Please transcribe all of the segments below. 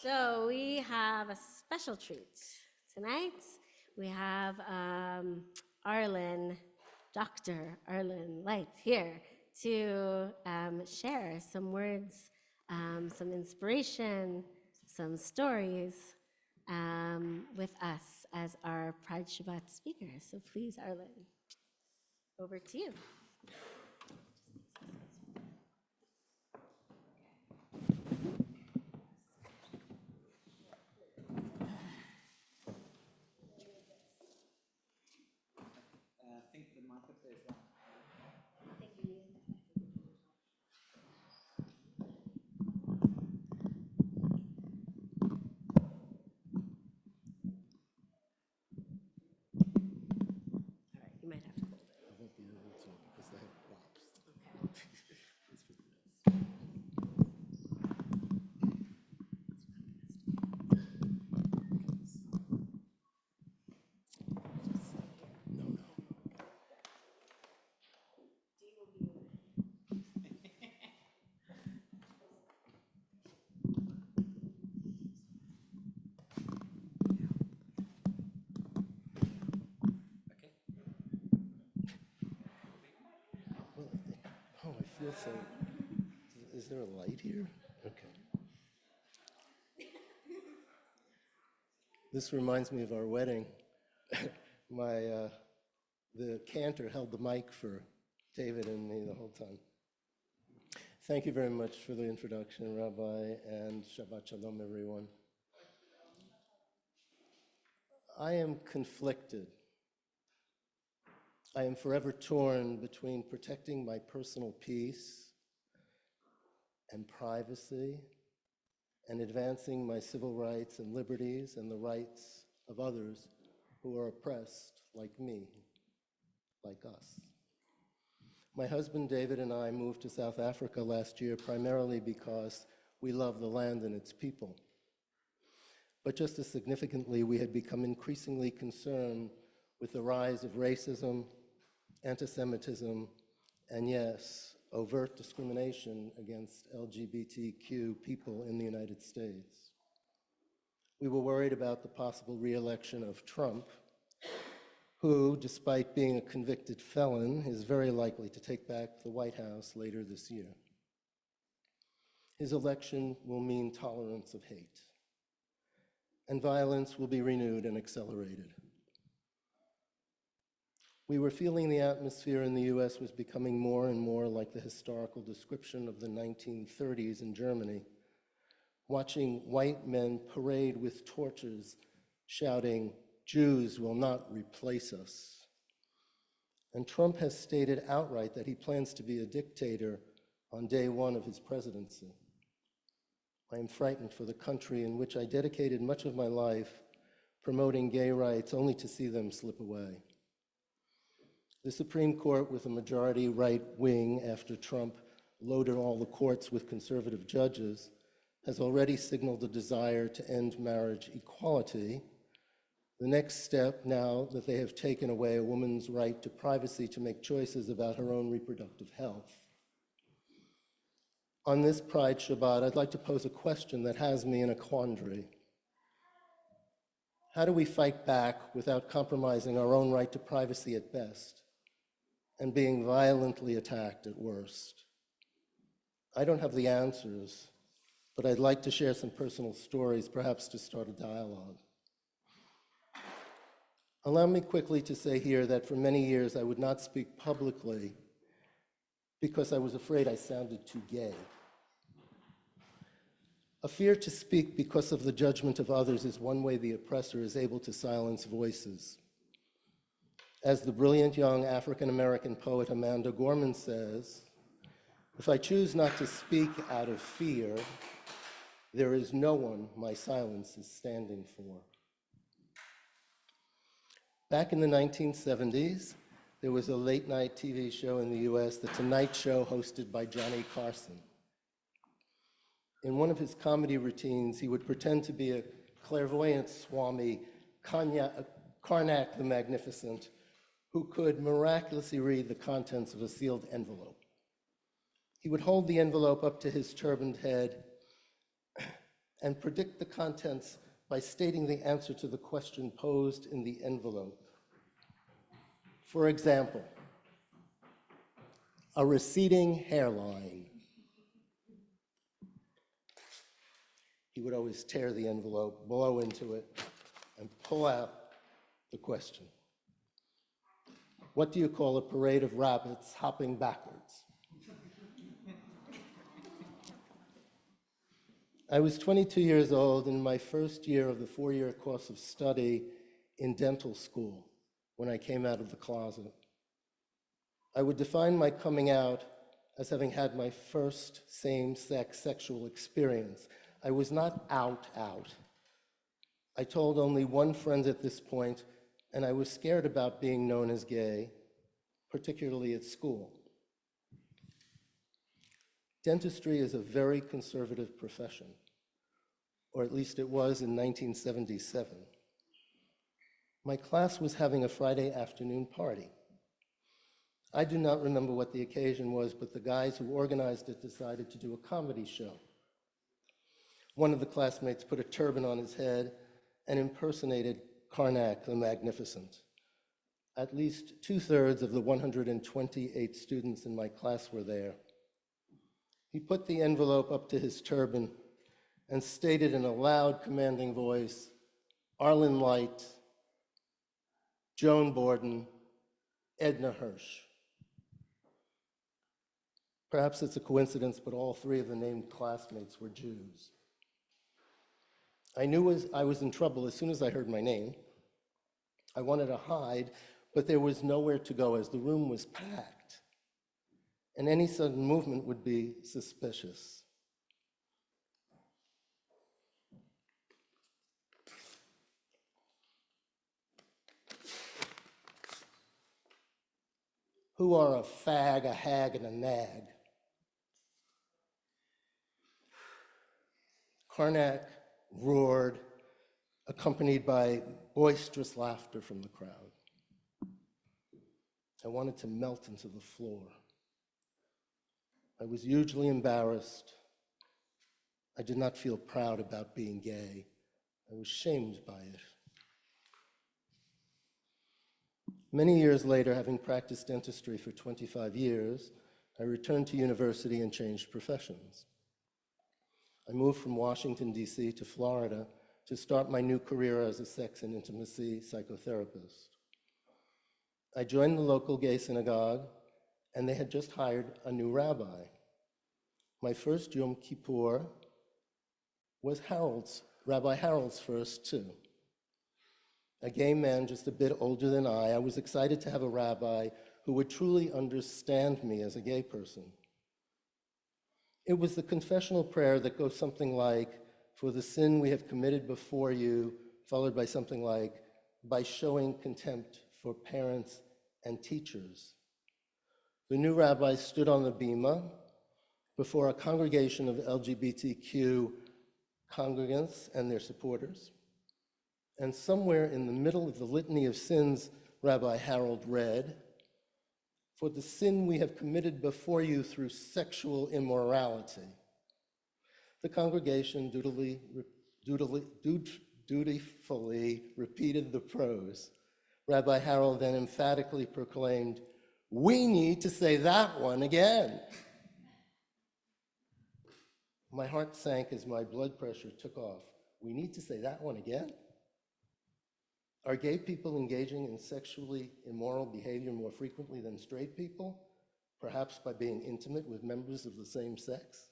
So we have a special treat tonight. We have Arlen, Dr. Arlen Leight here to share some words, some inspiration, some stories with us as our Pride Shabbat speaker. So please, Arlen, over to you. I think the mic up there is that. All right, you might have to hold it. I won't be able to because I have props. No, no. Okay. Well, oh, I feel so. Is there a light here? Okay. This reminds me of our wedding. The cantor held the mic for David and me the whole time. Thank you very much for the introduction, Rabbi, and Shabbat Shalom, everyone. I am conflicted. I am forever torn between protecting my personal peace and privacy and advancing my civil rights and liberties and the rights of others who are oppressed like me, like us. My husband David and I moved to South Africa last year primarily because we love the land and its people. But just as significantly, we had become increasingly concerned with the rise of racism, anti-Semitism, and yes, overt discrimination against LGBTQ people in the United States. We were worried about the possible re-election of Trump, who, despite being a convicted felon, is very likely to take back the White House later this year. His election will mean tolerance of hate, and violence will be renewed and accelerated. We were feeling the atmosphere in the US was becoming more and more like the historical description of the 1930s in Germany, watching white men parade with torches, shouting, "Jews will not replace us." And Trump has stated outright that he plans to be a dictator on day one of his presidency. I am frightened for the country in which I dedicated much of my life promoting gay rights only to see them slip away. The Supreme Court, with a majority right wing after Trump loaded all the courts with conservative judges, has already signaled a desire to end marriage equality. The next step, now that they have taken away a woman's right to privacy to make choices about her own reproductive health. On this Pride Shabbat, I'd like to pose a question that has me in a quandary. How do we fight back without compromising our own right to privacy at best and being violently attacked at worst? I don't have the answers, but I'd like to share some personal stories, perhaps to start a dialogue. Allow me quickly to say here that for many years I would not speak publicly because I was afraid I sounded too gay. A fear to speak because of the judgment of others is one way the oppressor is able to silence voices. As the brilliant young African-American poet Amanda Gorman says, "If I choose not to speak out of fear, there is no one my silence is standing for." Back in the 1970s, there was a late-night TV show in the US, The Tonight Show, hosted by Johnny Carson. In one of his comedy routines, he would pretend to be a clairvoyant Swami, Karnak the Magnificent, who could miraculously read the contents of a sealed envelope. He would hold the envelope up to his turbaned head and predict the contents by stating the answer to the question posed in the envelope. For example, a receding hairline. He would always tear the envelope, blow into it, and pull out the question. What do you call a parade of rabbits hopping backwards? I was 22 years old in my first year of the 4-year course of study in dental school when I came out of the closet. I would define my coming out as having had my first same-sex sexual experience. I was not out. I told only one friend at this point, and I was scared about being known as gay, particularly at school. Dentistry is a very conservative profession, or at least it was in 1977. My class was having a Friday afternoon party. I do not remember what the occasion was, but the guys who organized it decided to do a comedy show. One of the classmates put a turban on his head and impersonated Karnak the Magnificent. At least 2/3 of the 128 students in my class were there. He put the envelope up to his turban and stated in a loud, commanding voice, Arlen Leight, Joan Borden, Edna Hirsch. Perhaps it's a coincidence, but all 3 of the named classmates were Jews. I knew I was in trouble as soon as I heard my name. I wanted to hide, but there was nowhere to go as the room was packed, and any sudden movement would be suspicious. Who are a fag, a hag, and a nag? Karnak roared, accompanied by boisterous laughter from the crowd. I wanted to melt into the floor. I was hugely embarrassed. I did not feel proud about being gay. I was shamed by it. Many years later, having practiced dentistry for 25 years, I returned to university and changed professions. I moved from Washington, D.C. to Florida to start my new career as a sex and intimacy psychotherapist. I joined the local gay synagogue, and they had just hired a new rabbi. My first Yom Kippur was Rabbi Harold's first too. A gay man just a bit older than I was excited to have a rabbi who would truly understand me as a gay person. It was the confessional prayer that goes something like, for the sin we have committed before you, followed by something like, by showing contempt for parents and teachers. The new rabbi stood on the bima before a congregation of LGBTQ congregants and their supporters. And somewhere in the middle of the litany of sins, Rabbi Harold read, for the sin we have committed before you through sexual immorality. The congregation dutifully repeated the prose. Rabbi Harold then emphatically proclaimed, we need to say that one again. My heart sank as my blood pressure took off. We need to say that one again? Are gay people engaging in sexually immoral behavior more frequently than straight people, perhaps by being intimate with members of the same sex?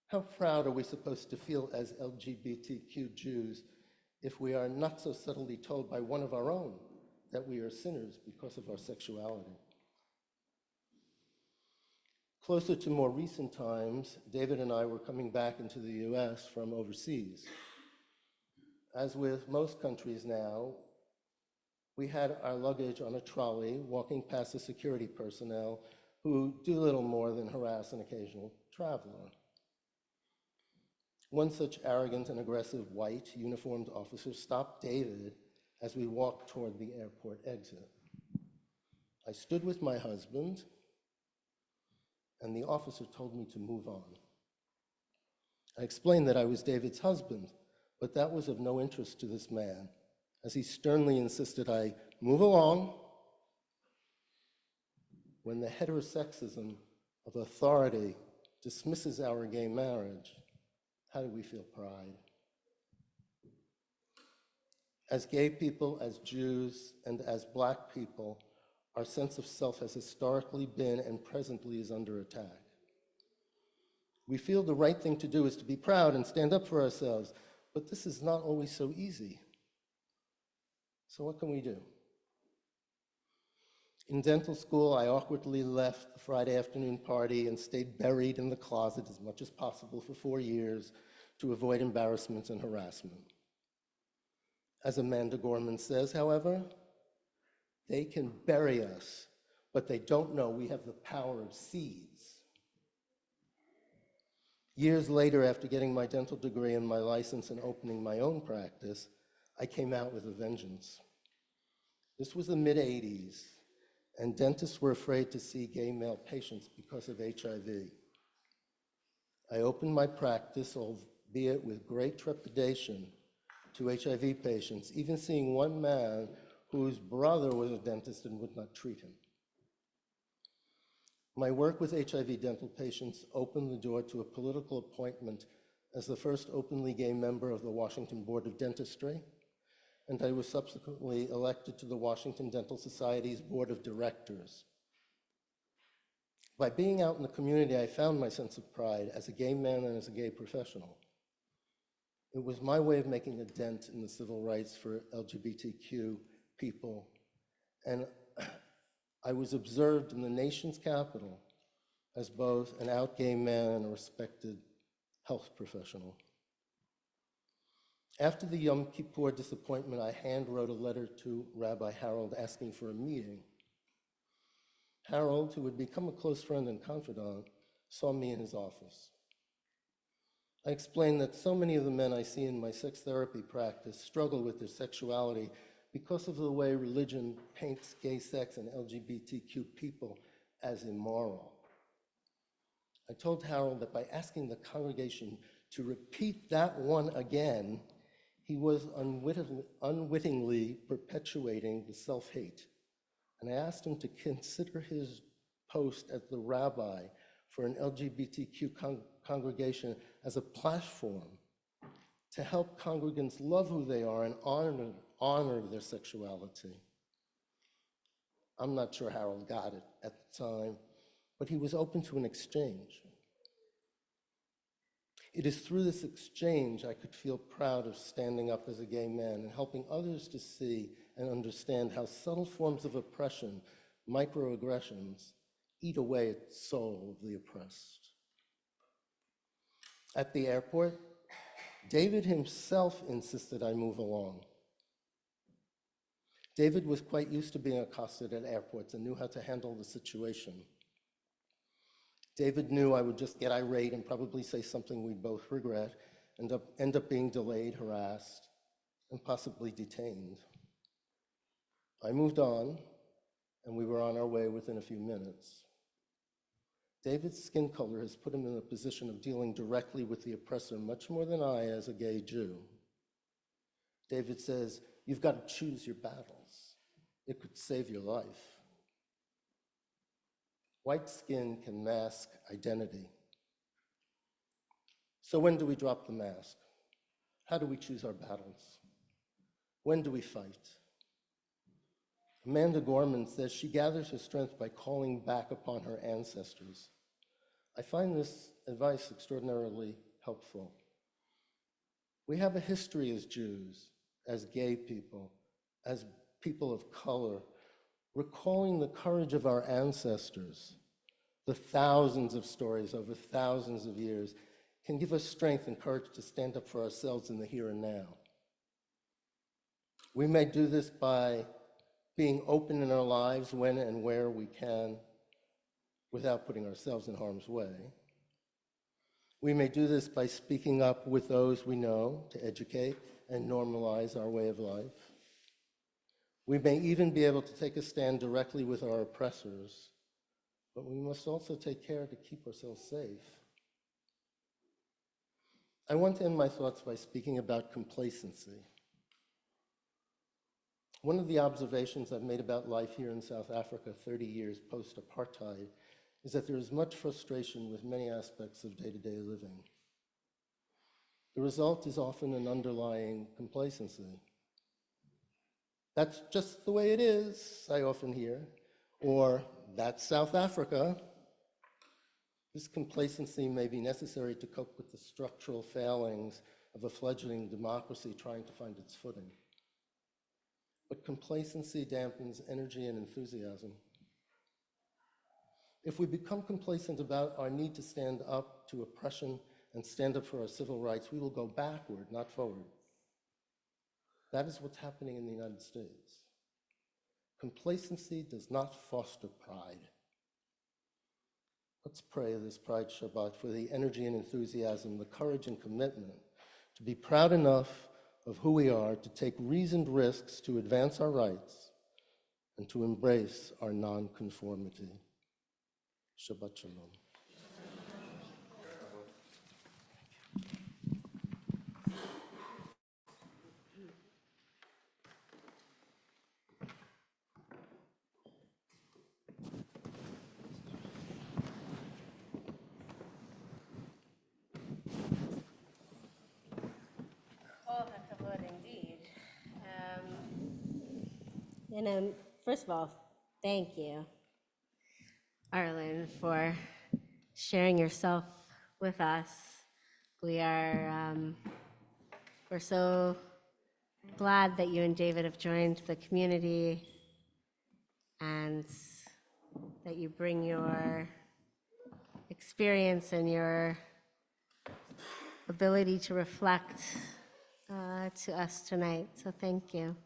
How proud are we supposed to feel as LGBTQ Jews if we are not so subtly told by one of our own that we are sinners because of our sexuality? Closer to more recent times, David and I were coming back into the US from overseas. As with most countries now, we had our luggage on a trolley walking past the security personnel who do little more than harass an occasional traveler. One such arrogant and aggressive white uniformed officer stopped David as we walked toward the airport exit. I stood with my husband, and the officer told me to move on. I explained that I was David's husband, but that was of no interest to this man, as he sternly insisted I move along when the heterosexism of authority dismisses our gay marriage. How do we feel pride? As gay people, as Jews, and as Black people, our sense of self has historically been and presently is under attack. We feel the right thing to do is to be proud and stand up for ourselves, but this is not always so easy. So what can we do? In dental school, I awkwardly left the Friday afternoon party and stayed buried in the closet as much as possible for 4 years to avoid embarrassment and harassment. As Amanda Gorman says, however, they can bury us, but they don't know we have the power of seeds. Years later, after getting my dental degree and my license and opening my own practice, I came out with a vengeance. This was the mid-'80s, and dentists were afraid to see gay male patients because of HIV. I opened my practice, albeit with great trepidation, to HIV patients, even seeing one man whose brother was a dentist and would not treat him. My work with HIV dental patients opened the door to a political appointment as the first openly gay member of the Washington Board of Dentistry, and I was subsequently elected to the Washington Dental Society's Board of Directors. By being out in the community, I found my sense of pride as a gay man and as a gay professional. It was my way of making a dent in the civil rights for LGBTQ people, and I was observed in the nation's capital as both an out gay man and a respected health professional. After the Yom Kippur disappointment, I hand-wrote a letter to Rabbi Harold asking for a meeting. Harold, who had become a close friend and confidant, saw me in his office. I explained that so many of the men I see in my sex therapy practice struggle with their sexuality because of the way religion paints gay sex and LGBTQ people as immoral. I told Harold that by asking the congregation to repeat that one again, he was unwittingly perpetuating the self-hate. And I asked him to consider his post as the rabbi for an LGBTQ congregation as a platform to help congregants love who they are and honor their sexuality. I'm not sure Harold got it at the time, but he was open to an exchange. It is through this exchange I could feel proud of standing up as a gay man and helping others to see and understand how subtle forms of oppression, microaggressions, eat away at the soul of the oppressed. At the airport, David himself insisted I move along. David was quite used to being accosted at airports and knew how to handle the situation. David knew I would just get irate and probably say something we'd both regret, and end up being delayed, harassed, and possibly detained. I moved on, and we were on our way within a few minutes. David's skin color has put him in a position of dealing directly with the oppressor much more than I as a gay Jew. David says, "You've got to choose your battles. It could save your life." White skin can mask identity. So when do we drop the mask? How do we choose our battles? When do we fight? Amanda Gorman says she gathers her strength by calling back upon her ancestors. I find this advice extraordinarily helpful. We have a history as Jews, as gay people, as people of color, recalling the courage of our ancestors. The thousands of stories over thousands of years can give us strength and courage to stand up for ourselves in the here and now. We may do this by being open in our lives when and where we can without putting ourselves in harm's way. We may do this by speaking up with those we know to educate and normalize our way of life. We may even be able to take a stand directly with our oppressors, but we must also take care to keep ourselves safe. I want to end my thoughts by speaking about complacency. One of the observations I've made about life here in South Africa 30 years post-apartheid is that there is much frustration with many aspects of day-to-day living. The result is often an underlying complacency. That's just the way it is, I often hear, or that's South Africa. This complacency may be necessary to cope with the structural failings of a fledgling democracy trying to find its footing. But complacency dampens energy and enthusiasm. If we become complacent about our need to stand up to oppression and stand up for our civil rights, we will go backward, not forward. That is what's happening in the United States. Complacency does not foster pride. Let's pray this Pride Shabbat for the energy and enthusiasm, the courage and commitment to be proud enough of who we are, to take reasoned risks to advance our rights, and to embrace our non-conformity. Shabbat Shalom. Indeed. First of all, thank you, Arlen, for sharing yourself with us. We're so glad that you and David have joined the community and that you bring your experience and your ability to reflect to us tonight. So thank you.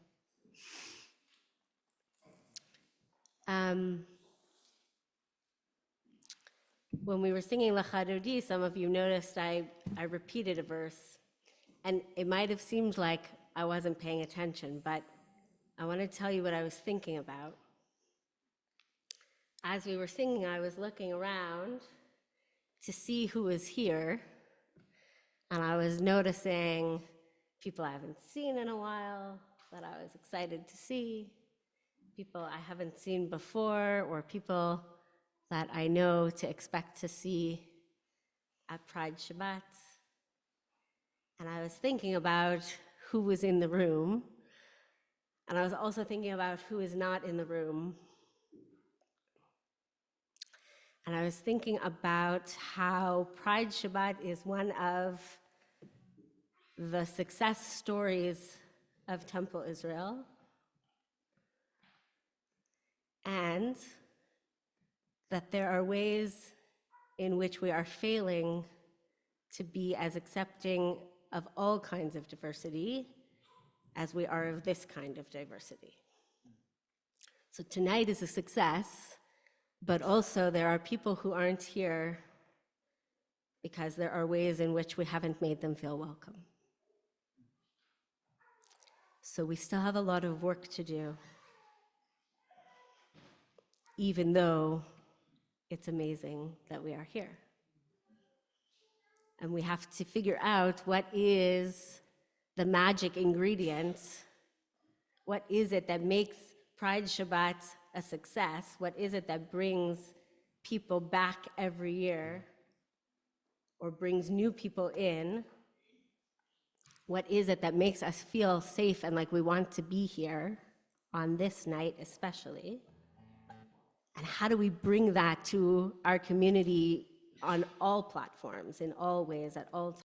When we were singing L'Chadodi, some of you noticed I repeated a verse, and it might have seemed like I wasn't paying attention, but I want to tell you what I was thinking about. As we were singing, I was looking around to see who was here, and I was noticing people I haven't seen in a while that I was excited to see, people I haven't seen before, or people that I know to expect to see at Pride Shabbat. And I was thinking about who was in the room, and I was also thinking about who is not in the room. And I was thinking about how Pride Shabbat is one of the success stories of Temple Israel, and that there are ways in which we are failing to be as accepting of all kinds of diversity as we are of this kind of diversity. So tonight is a success, but also there are people who aren't here because there are ways in which we haven't made them feel welcome. So we still have a lot of work to do, even though it's amazing that we are here. And we have to figure out what is the magic ingredient. What is it that makes Pride Shabbat a success? What is it that brings people back every year or brings new people in? What is it that makes us feel safe and like we want to be here on this night especially? And how do we bring that to our community on all platforms, in all ways, at all times?